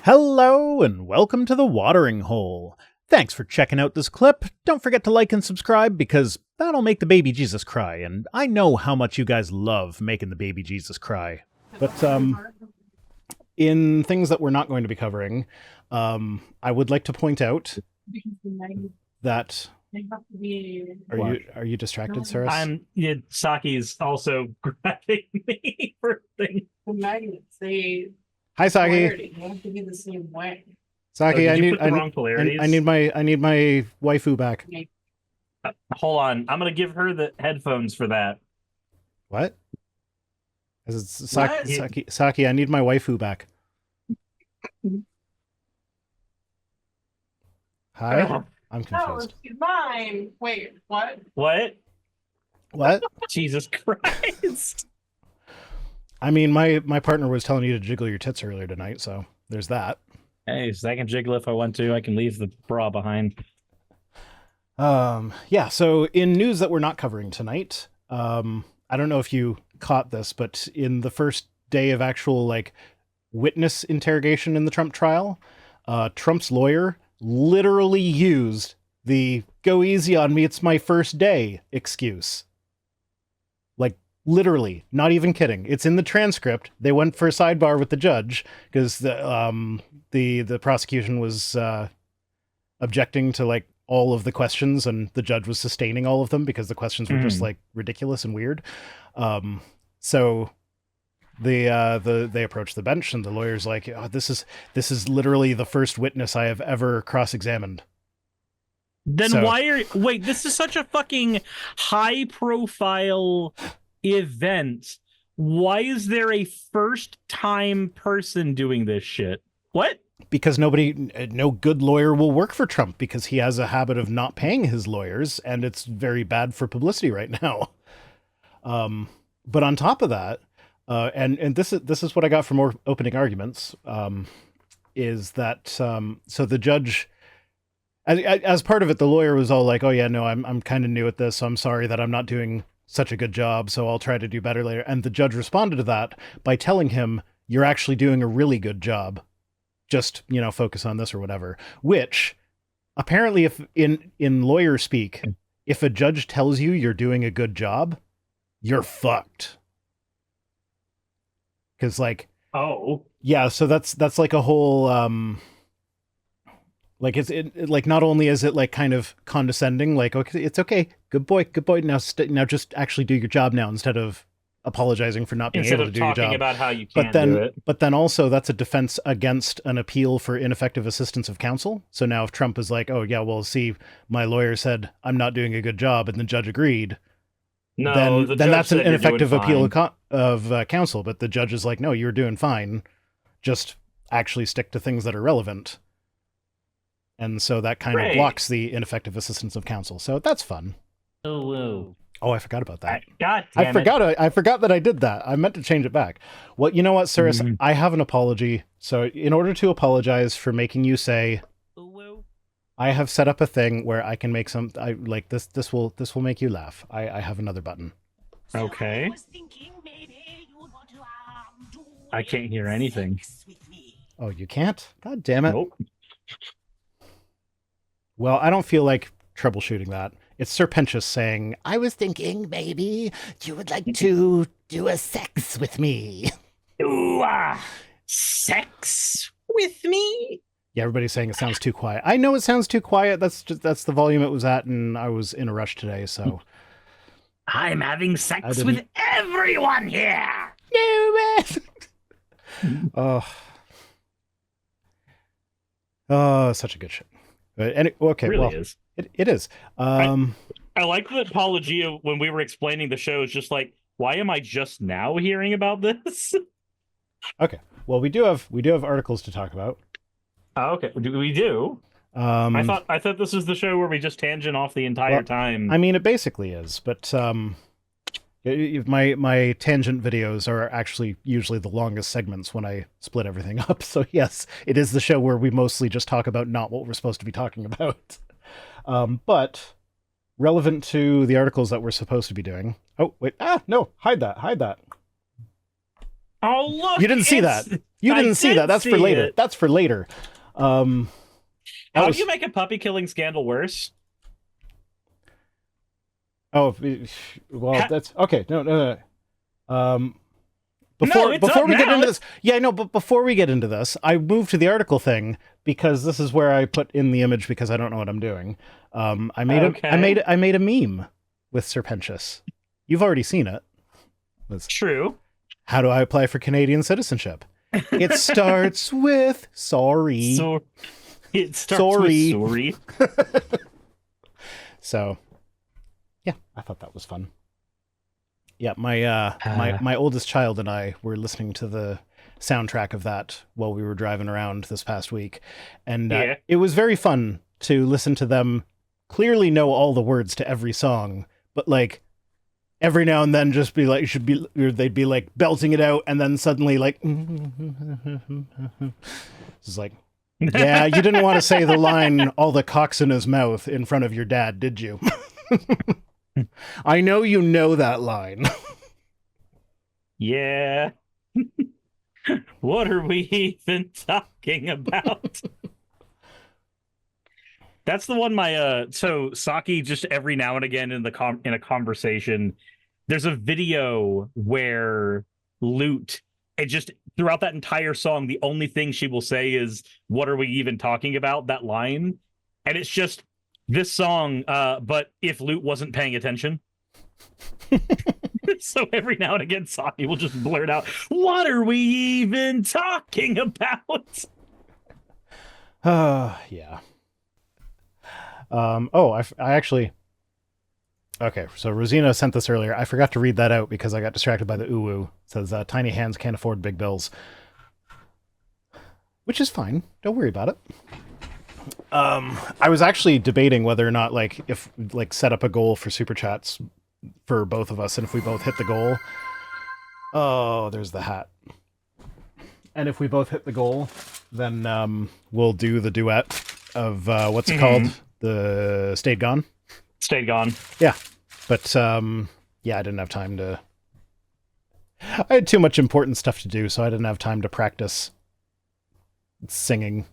Hello and welcome to the Watering Hole. Thanks for checking out this clip. Don't forget to like and subscribe because that'll make the baby Jesus cry, and I know how much you guys love making the baby Jesus cry. But in things that we're not going to be covering, I would like to point out that are you distracted, Saris? Saki's also grabbing me for things. The magnets, Hi, Saki. polarity. You have to be the same way. Saki, I need my waifu back. Hold on, I'm gonna give her the headphones for that. What? Saki, I need my waifu back. Hi? I'm No, confused. it's mine. Wait, what? What? Jesus Christ! I mean, my partner was telling you to jiggle your tits earlier tonight, so there's that. Hey, so I can jiggle if I want to. I can leave the bra behind. Yeah, so in news that we're not covering tonight, I don't know if you caught this, but in the first day of actual, witness interrogation in the Trump trial, Trump's lawyer literally used the "go easy on me, it's my first day" excuse. Literally, not even kidding. It's in the transcript. They went for a sidebar with the judge because the prosecution was objecting to all of the questions, and the judge was sustaining all of them because the questions were just ridiculous and weird. So they approached the bench, and the lawyer's like, oh, "This is literally the first witness I have ever cross-examined." Then So- wait, this is such a fucking high profile event. Why is there a first time person doing this shit? What? Because no good lawyer will work for Trump because he has a habit of not paying his lawyers, and it's very bad for publicity right now. But on top of that, and this is what I got from opening arguments, is that so the judge, as part of it, the lawyer was all like, "Oh yeah, no, I'm kind of new at this, so I'm sorry that I'm not doing such a good job, so I'll try to do better later." And the judge responded to that by telling him, "You're actually doing a really good job. Just, focus on this," or whatever. Which, apparently, if in lawyer speak, if a judge tells you you're doing a good job, you're fucked. Because, Oh. yeah, so that's like a whole, not only is it kind of condescending, okay, it's okay, good boy, now just actually do your job now instead of apologizing for not being able to do your job. Instead of talking about how you can't do it. But then also that's a defense against an appeal for ineffective assistance of counsel. So now if Trump is like, "Oh yeah, well, see, my lawyer said I'm not doing a good job," and the judge agreed, No, then that's an ineffective appeal of counsel. But the judge is like, "No, you're doing fine. Just actually stick to things that are relevant." And so that kind of blocks the ineffective assistance of counsel. So that's fun. Oh, I forgot about that. God damn I forgot that I did that. I meant to change it back. Well, you know what, Saris? I have an apology. So in order to apologize for making you say, I have set up a thing where I can make this will make you laugh. I have another button. Okay. I can't hear anything. Oh, you can't? God damn it. Nope. Well, I don't feel like troubleshooting that. It's Serpentious saying, "I was thinking maybe you would like to do a sex with me." Ooh, sex with me? Yeah, everybody's saying it sounds too quiet. I know it sounds too quiet. That's the volume it was at, and I was in a rush today, so. I'm having sex with everyone here. No. Oh, such a good shit. But okay, really well, is. It is. I like the apology of when we were explaining the show. It's just like, why am I just now hearing about this? Okay. Well, we do have articles to talk about. Oh, okay. We do. I thought this was the show where we just tangent off the entire time. I mean, it basically is, but my tangent videos are actually usually the longest segments when I split everything up. So yes, it is the show where we mostly just talk about not what we're supposed to be talking about. But relevant to the articles that we're supposed to be doing. Oh, wait. No, hide that. Oh, look. You didn't see that. You I didn't see did that. That's for see later. it. That's for later. That How was- do you make a puppy killing scandal worse? Oh, well, that's okay. No. No, it's Before up we get now. into this, yeah, no, but before we get into this, I moved to the article thing because this is where I put in the image because I don't know what I'm doing. I made I made a meme with Serpentious. You've already seen it. It's, True. how do I apply for Canadian citizenship? It starts with sorry. So it starts Sorry. with sorry. So, yeah, I thought that was fun. Yeah, my oldest child and I were listening to the soundtrack of that while we were driving around this past week, and it was very fun to listen to them clearly know all the words to every song, but like every now and then just be like they'd be like belting it out, and then suddenly like it's like, yeah, you didn't want to say the line "all the cocks in his mouth" in front of your dad, did you? I know you know that line. Yeah. What are we even talking about? That's the one so Saki just every now and again in a conversation, there's a video where Lute, it just throughout that entire song, the only thing she will say is, "What are we even talking about?" That line. And it's just this song, but if Lute wasn't paying attention. So every now and again, Saki will just blurt out, "What are we even talking about?" Yeah. I actually... Okay, so Rosina sent this earlier. I forgot to read that out because I got distracted by the uwu. It says, tiny hands can't afford big bills. Which is fine. Don't worry about it. I was actually debating whether or not, like, if, like, set up a goal for Super Chats for both of us, and if we both hit the goal... Oh, there's the hat. And if we both hit the goal, then we'll do the duet of, what's it called? The Stayed Gone? Stayed Gone. Yeah. But, yeah, I didn't have time to... I had too much important stuff to do, so I didn't have time to practice singing.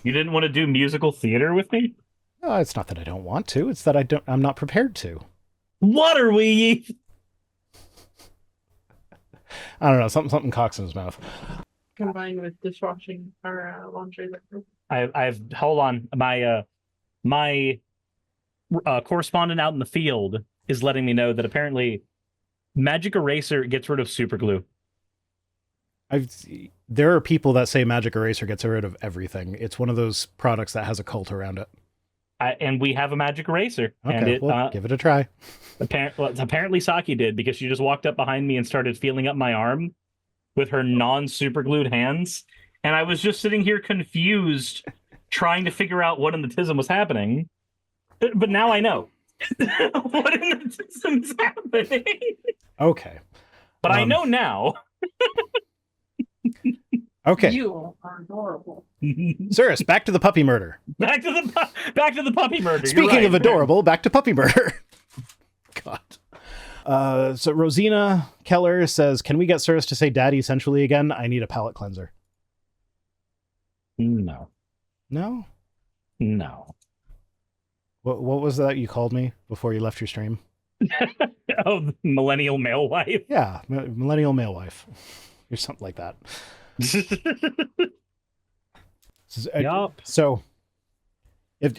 You didn't want to do musical theater with me? No, it's not that I don't want to. It's that I'm not prepared to. What are we? I don't know. Something cocks in his mouth. Combined with dishwashing or laundry liquid. I've hold on. My correspondent out in the field is letting me know that apparently Magic Eraser gets rid of super glue. There are people that say Magic Eraser gets rid of everything. It's one of those products that has a cult around it. And we have a Magic Eraser. Okay, and it, well, give it a try. Apparently Saki did, because she just walked up behind me and started feeling up my arm with her non-super glued hands. And I was just sitting here confused, trying to figure out what in the tism was happening. But now I know. What in the tism is happening? Okay. But I know now. Okay. You are adorable. Cirrus, back to the puppy murder. Back to the puppy murder. Speaking of adorable, back to puppy murder. God. So Rosina Keller says, can we get Cirrus to say daddy sensually again? I need a palate cleanser. No. No? No. What was that you called me before you left your stream? Oh, the millennial male wife. Yeah, millennial male wife. Or something like that. Yup. So, if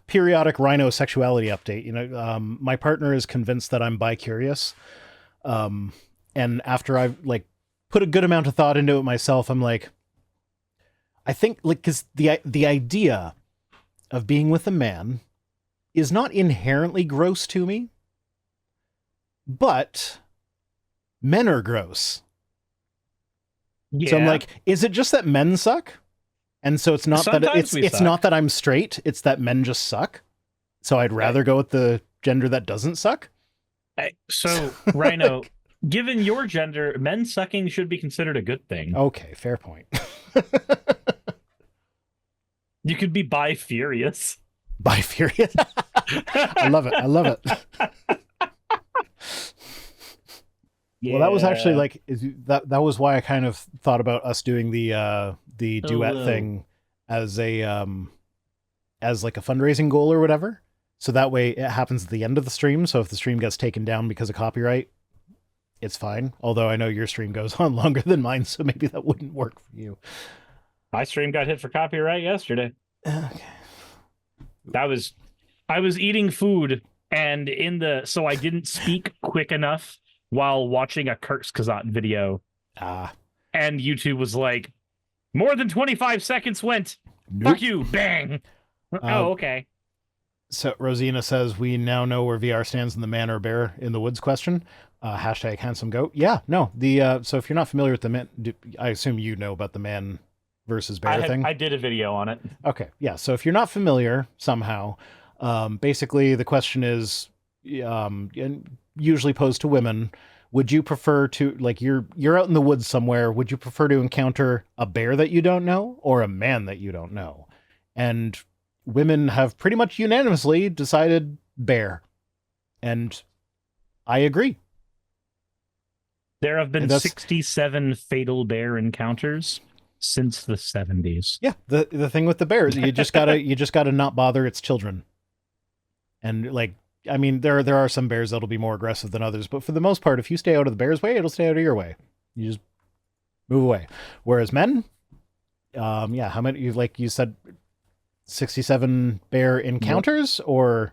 periodic rhino sexuality update, you know, my partner is convinced that I'm bi-curious. And after I've like put a good amount of thought into it myself, I'm like, I think like, cause the idea of being with a man is not inherently gross to me, but men are gross. Yeah. So I'm like, is it just that men suck? And so it's not Sometimes that it's not that I'm straight, it's that men just suck. So I'd rather go with the gender that doesn't suck. So, Rhino, given your gender, men sucking should be considered a good thing. Okay, fair point. You could be bi-furious. Bi-furious. I love it. I love it. Yeah. Well, that was actually like that was why I kind of thought about us doing the duet Hello. thing as a as like a fundraising goal or whatever. So that way it happens at the end of the stream. So if the stream gets taken down because of copyright, it's fine. Although I know your stream goes on longer than mine, so maybe that wouldn't work for you. My stream got hit for copyright yesterday. Okay. I was eating food and so I didn't speak quick enough while watching a Kurtz Kazat video. Ah. And YouTube was like, more than 25 seconds went. Nope. Fuck you. Bang. Oh, okay. So Rosina says, we now know where VR stands in the man or bear in the woods question. Hashtag handsome goat. Yeah, no. So if you're not familiar with the man, I assume you know about the man versus bear thing. I did a video on it. Okay. Yeah. So if you're not familiar somehow, basically the question is, usually posed to women, would you prefer to, like, you're out in the woods somewhere, would you prefer to encounter a bear that you don't know or a man that you don't know? And women have pretty much unanimously decided bear. And I agree. There have been 67 fatal bear encounters since the 70s. Yeah, the thing with the bears, you just gotta not bother its children. And like, I mean, there are some bears that'll be more aggressive than others, but for the most part, if you stay out of the bear's way, it'll stay out of your way. You just move away. Whereas men, yeah, how many? Like you said, 67 bear encounters or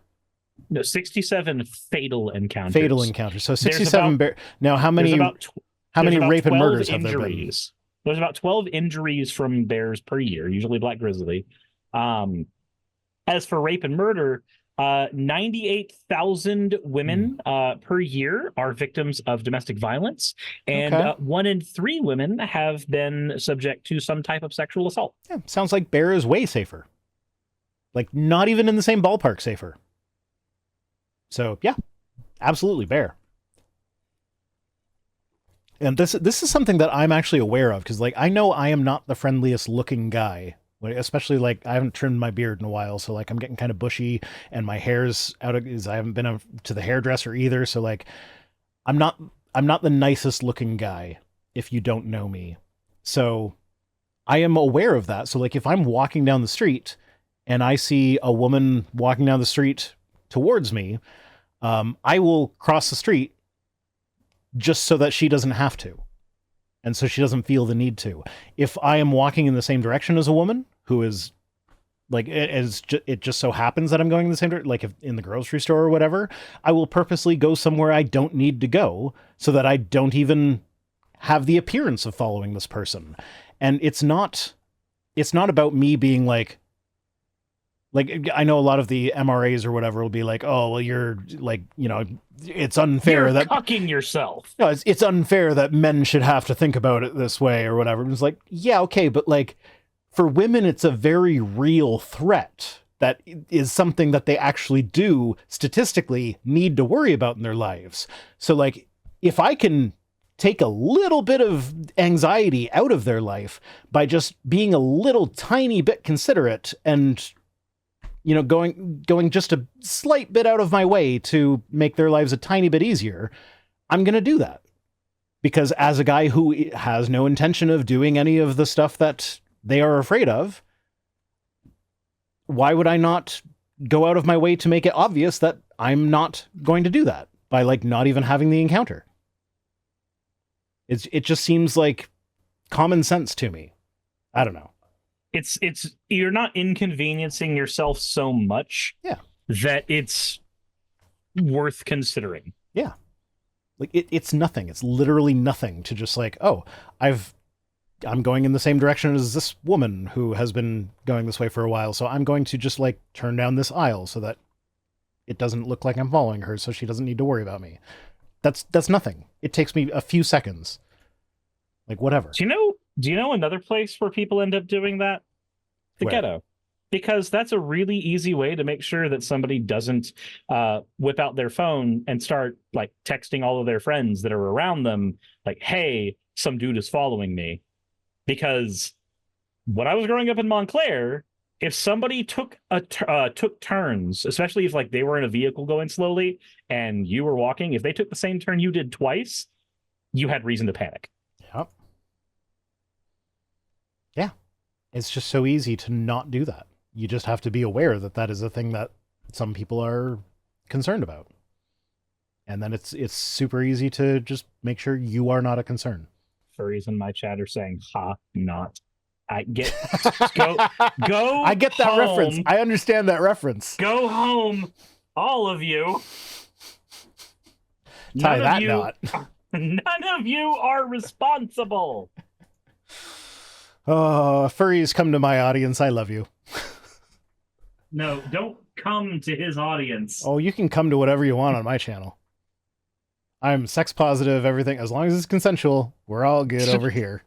no, 67 fatal encounters. Fatal encounters. So 67 bear. Now, how many rape and murders have there been? There's about 12 injuries from bears per year, usually black grizzly. As for rape and murder, 98,000 women per year are victims of domestic violence, and 1 in 3 women have been subject to some type of sexual assault. Yeah, sounds like bear is way safer. Like, not even in the same ballpark safer. So, yeah, absolutely bear. And this is something that I'm actually aware of, because, like, I know I am not the friendliest looking guy. Especially, like, I haven't trimmed my beard in a while, so, like, I'm getting kind of bushy, and my hair's out of, I haven't been to the hairdresser either, so, like, I'm not the nicest looking guy if you don't know me. So I am aware of that. So, like, if I'm walking down the street and I see a woman walking down the street towards me, I will cross the street just so that she doesn't have to. And so she doesn't feel the need to. If I am walking in the same direction as a woman who is, like, it just so happens that I'm going in the same direction, like if in the grocery store or whatever, I will purposely go somewhere I don't need to go so that I don't even have the appearance of following this person. And it's not about me being like, I know a lot of the MRAs or whatever will be like, oh, well, you're like, you know, it's unfair you're that cucking yourself. No, it's unfair that men should have to think about it this way or whatever. It's like, yeah, okay, but like for women, it's a very real threat that is something that they actually do statistically need to worry about in their lives. So like, if I can take a little bit of anxiety out of their life by just being a little tiny bit considerate and, you know, going just a slight bit out of my way to make their lives a tiny bit easier, I'm going to do that. Because as a guy who has no intention of doing any of the stuff that they are afraid of, why would I not go out of my way to make it obvious that I'm not going to do that by like not even having the encounter? It just seems like common sense to me. I don't know. It's you're not inconveniencing yourself so much that it's worth considering. Yeah. Like it's nothing. It's literally nothing to just like, oh, I'm going in the same direction as this woman who has been going this way for a while. So I'm going to just like turn down this aisle so that it doesn't look like I'm following her. So she doesn't need to worry about me. That's nothing. It takes me a few seconds. Like whatever. Do you know another place where people end up doing that? The ghetto. Because that's a really easy way to make sure that somebody doesn't whip out their phone and start like texting all of their friends that are around them, like, hey, some dude is following me. Because when I was growing up in Montclair, if somebody took turns, especially if like they were in a vehicle going slowly and you were walking, if they took the same turn you did twice, you had reason to panic. Yep. Yeah. It's just so easy to not do that. You just have to be aware that that is a thing that some people are concerned about. And then it's super easy to just make sure you are not a concern. Furries in my chat are saying, "Ha, not." I get go. I get that home. reference. I understand that reference. Go home, all of you. Tie that knot. None of you are responsible. Oh, furries, come to my audience. I love you. No, don't come to his audience. Oh, you can come to whatever you want on my channel. I'm sex positive, everything. As long as it's consensual, we're all good over here.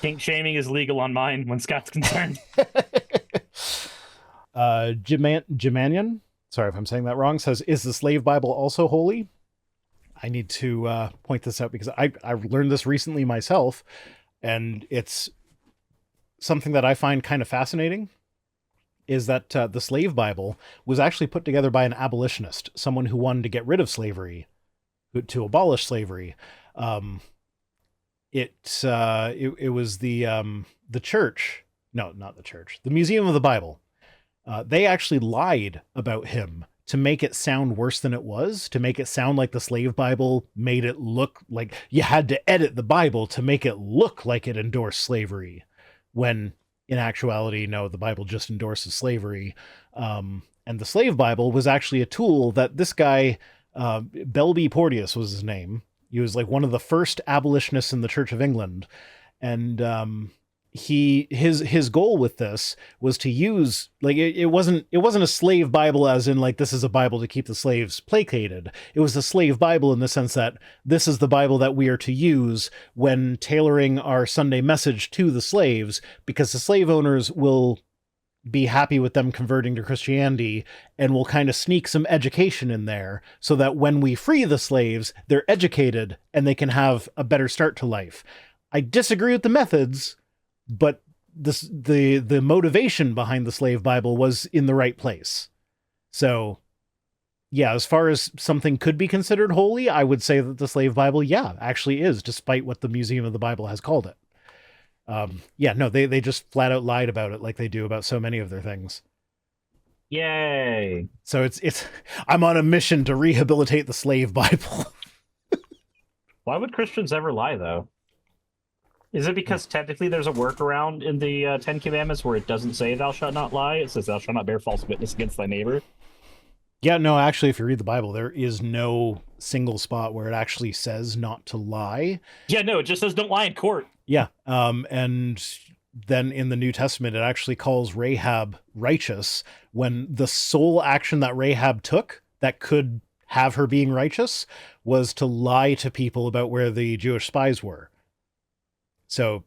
Kink shaming is legal on mine when Scott's concerned. Jimanian, sorry if I'm saying that wrong, says, is the slave Bible also holy? I need to point this out because I learned this recently myself, and it's something that I find kind of fascinating, is that the slave Bible was actually put together by an abolitionist, someone who wanted to get rid of slavery, to abolish slavery. It was the church, no, not the church, the Museum of the Bible. They actually lied about him to make it sound worse than it was, to make it sound like the slave Bible made it look like you had to edit the Bible to make it look like it endorsed slavery, when in actuality, no, the Bible just endorses slavery. And the slave Bible was actually a tool that this guy, Belby Porteous was his name. He was like one of the first abolitionists in the Church of England. And his goal with this was to use, like, it wasn't a slave Bible as in like, this is a Bible to keep the slaves placated. It was a slave Bible in the sense that this is the Bible that we are to use when tailoring our Sunday message to the slaves, because the slave owners will be happy with them converting to Christianity, and we'll kind of sneak some education in there so that when we free the slaves, they're educated and they can have a better start to life. I disagree with the methods, but the motivation behind the slave Bible was in the right place. So yeah, as far as something could be considered holy, I would say that the slave Bible, yeah, actually is, despite what the Museum of the Bible has called it. Yeah, no, they just flat out lied about it like they do about so many of their things. Yay. So it's I'm on a mission to rehabilitate the slave Bible. Why would Christians ever lie, though? Is it because technically there's a workaround in the Ten Commandments where it doesn't say thou shalt not lie? It says thou shalt not bear false witness against thy neighbor? Yeah, no, actually, if you read the Bible, there is no single spot where it actually says not to lie. Yeah, no, it just says don't lie in court. Yeah, and then in the New Testament, it actually calls Rahab righteous when the sole action that Rahab took that could have her being righteous was to lie to people about where the Jewish spies were. So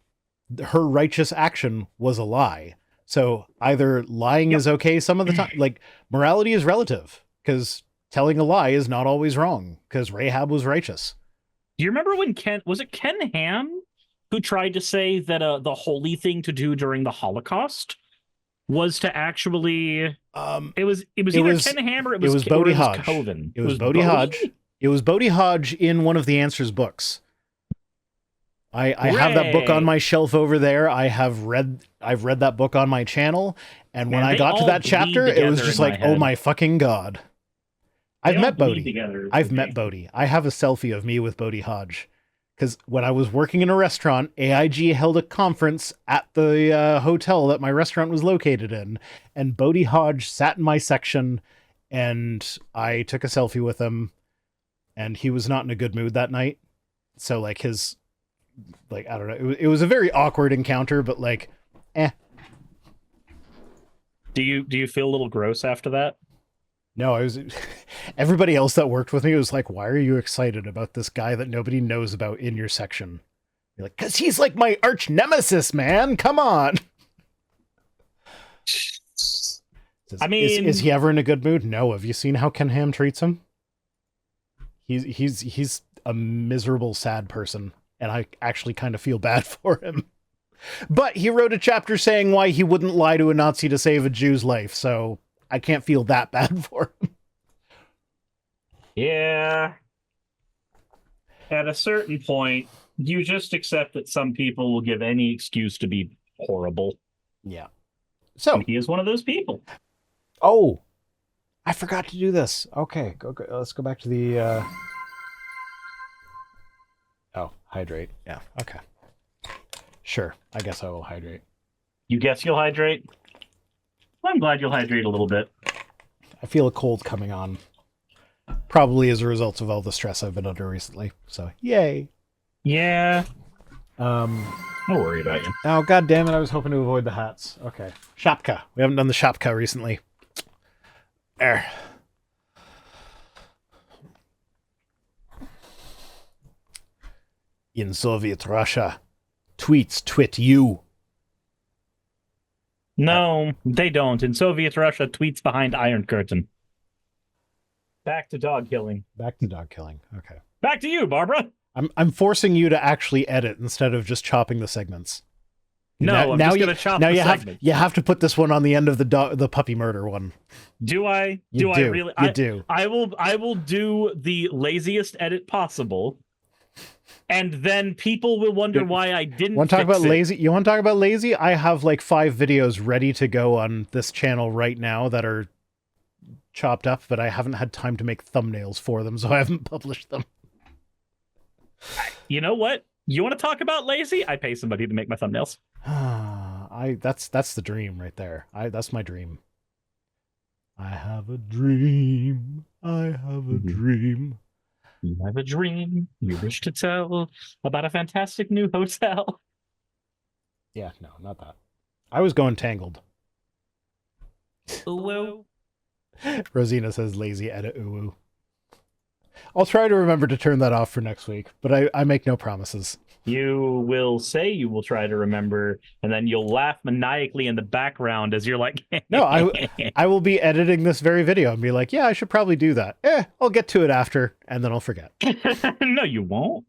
her righteous action was a lie. So either lying is okay some of the time, like morality is relative, because telling a lie is not always wrong, because Rahab was righteous. Do you remember when Ken Ham who tried to say that the holy thing to do during the Holocaust was to actually it was either Ken Ham or it was Bodie Hodge. Coven. It was Bodie Hodge. It was Bodie Hodge in one of the Answers books. I have that book on my shelf over there. I've read that book on my channel, and when I got to that chapter, it was just like, oh my fucking god. I've met Bodie. I've met Bodie. I have a selfie of me with Bodie Hodge. Because when I was working in a restaurant, AIG held a conference at the hotel that my restaurant was located in, and Bodie Hodge sat in my section, and I took a selfie with him, and he was not in a good mood that night. So like I don't know, it was a very awkward encounter, but like, eh. Do you feel a little gross after that? No, everybody else that worked with me was like, why are you excited about this guy that nobody knows about in your section? You're like, because he's like my arch nemesis, man. Come on. I mean, is he ever in a good mood? No. Have you seen how Ken Ham treats him? He's a miserable, sad person, and I actually kind of feel bad for him. But he wrote a chapter saying why he wouldn't lie to a Nazi to save a Jew's life, so I can't feel that bad for him. Yeah. At a certain point, you just accept that some people will give any excuse to be horrible. Yeah. So And he is one of those people. Oh, I forgot to do this. Okay, go. Let's go back to the. Oh, hydrate. Yeah. Okay. Sure. I guess I will hydrate. You guess you'll hydrate? Well, I'm glad you'll hydrate a little bit. I feel a cold coming on. Probably as a result of all the stress I've been under recently. So, yay. Yeah. Don't worry about you. Oh, god damn it. I was hoping to avoid the hats. Okay. Shapka. We haven't done the Shapka recently. There. In Soviet Russia, tweets twit you. No, they don't. In Soviet Russia, tweets behind Iron Curtain. Back to dog killing. Back to dog killing. Okay. Back to you, Barbara. I'm forcing you to actually edit instead of just chopping the segments. No, I'm just going to chop the segment. You have to put this one on the end of the puppy murder one. Do I? You I really? You do. I will do the laziest edit possible, and then people will wonder why I didn't. Want to talk about it. lazy? You want to talk about lazy? I have like 5 videos ready to go on this channel right now that are chopped up, but I haven't had time to make thumbnails for them, so I haven't published them. You know what? You want to talk about lazy? I pay somebody to make my thumbnails. That's the dream right there. That's my dream. I have a dream. I have a dream. You have a dream. You wish to tell about a fantastic new hotel. Yeah, no, not that. I was going Tangled. Ooh. Rosina says lazy edit ooh. I'll try to remember to turn that off for next week, but I make no promises. You will say you will try to remember, and then you'll laugh maniacally in the background as you're like... No, I will be editing this very video and be like, yeah, I should probably do that. I'll get to it after, and then I'll forget. No, you won't.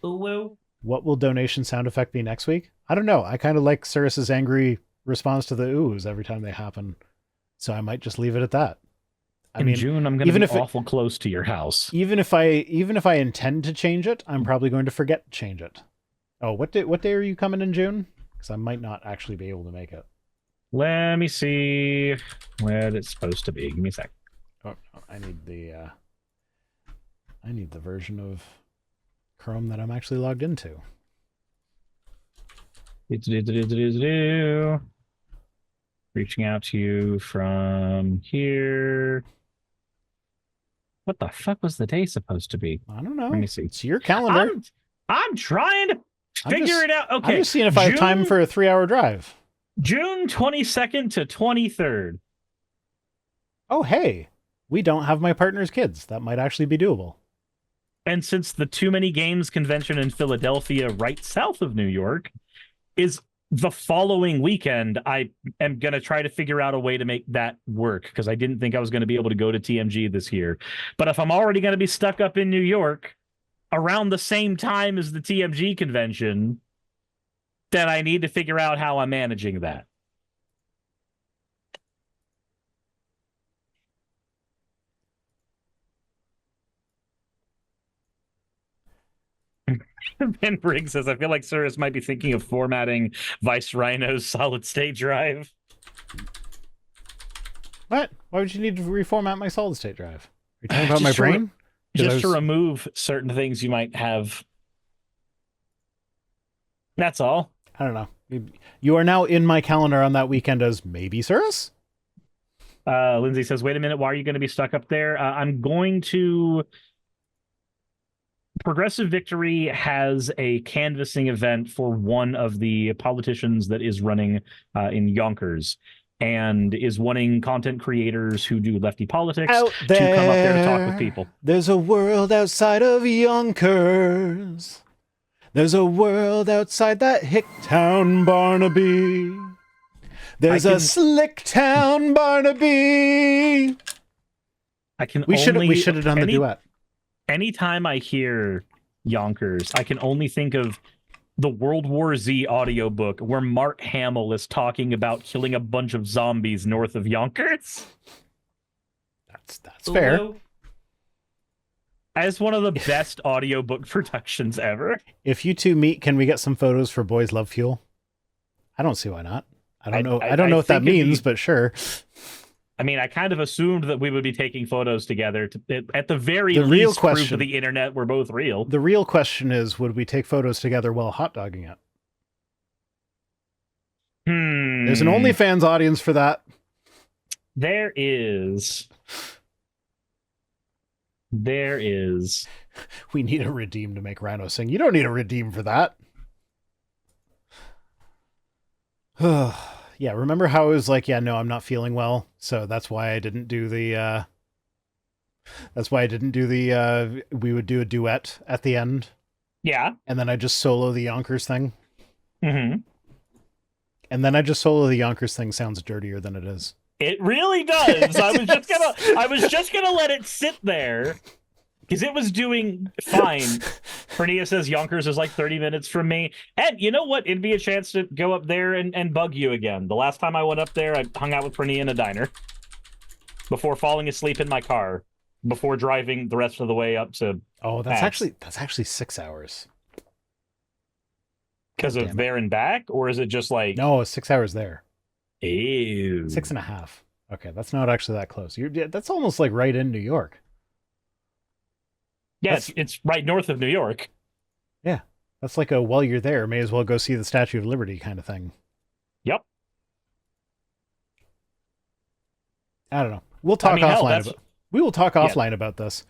Ooh. What will donation sound effect be next week? I don't know. I kind of like Cirrus's angry response to the oohs every time they happen. So I might just leave it at that. In June, I'm going to be awful close to your house. Even if I intend to change it, I'm probably going to forget to change it. Oh, what day are you coming in June? Because I might not actually be able to make it. Let me see where it's supposed to be. Give me a sec. Oh, I need the version of Chrome that I'm actually logged into. Reaching out to you from here. What the fuck was the day supposed to be? I don't know. Let me see. It's your calendar. I'm trying to figure it out. Okay. I'm just seeing if I have time for a 3-hour drive. June 22nd to 23rd. Oh, hey. We don't have my partner's kids. That might actually be doable. And since the Too Many Games convention in Philadelphia, right south of New York, is the following weekend, I am going to try to figure out a way to make that work, because I didn't think I was going to be able to go to TMG this year. But if I'm already going to be stuck up in New York around the same time as the TMG convention, then I need to figure out how I'm managing that. Ben Briggs says, I feel like Cirrus might be thinking of formatting Vice Rhino's solid state drive. What? Why would you need to reformat my solid state drive? Are you talking about my brain? Just to remove certain things you might have. That's all. I don't know. You are now in my calendar on that weekend as maybe Cirrus? Lindsay says, wait a minute, why are you going to be stuck up there? I'm going to... Progressive Victory has a canvassing event for one of the politicians that is running in Yonkers, and is wanting content creators who do lefty politics to come up there to talk with people. There's a world outside of Yonkers. There's a world outside that hick town, Barnaby. There's a slick town, Barnaby. We should have done the duet. Anytime I hear Yonkers, I can only think of the World War Z audiobook where Mark Hamill is talking about killing a bunch of zombies north of Yonkers. That's fair. as one of the best audiobook productions ever. If you two meet, can we get some photos for Boys Love Fuel? I don't see why not. I don't know. I don't know what that means, but sure. I mean, I kind of assumed that we would be taking photos together. At the very The real least, prove to question- the internet we're both real. The real question is, would we take photos together while hot dogging it? There's an OnlyFans audience for that. There is. There is. We need a redeem to make Rhino sing. You don't need a redeem for that. Yeah, remember how it was like, yeah, no, I'm not feeling well, so that's why I didn't do the we would do a duet at the end. Yeah. And then I just solo the Yonkers thing. Mm-hmm. And then I just solo the Yonkers thing sounds dirtier than it is. It really does. I was just gonna let it sit there because it was doing fine. Fernia says Yonkers is like 30 minutes from me. And you know what? It'd be a chance to go up there and bug you again. The last time I went up there, I hung out with Fernia in a diner before falling asleep in my car, before driving the rest of the way up to. Oh, that's actually 6 hours. Because of there and back? Or is it just like... No, it's 6 hours there. Ew. 6.5. Okay, that's not actually that close. That's almost like right in New York. Yeah, it's right north of New York. Yeah, that's like a while you're there, may as well go see the Statue of Liberty kind of thing. Yep. I don't know. We'll talk offline. We will talk offline about this.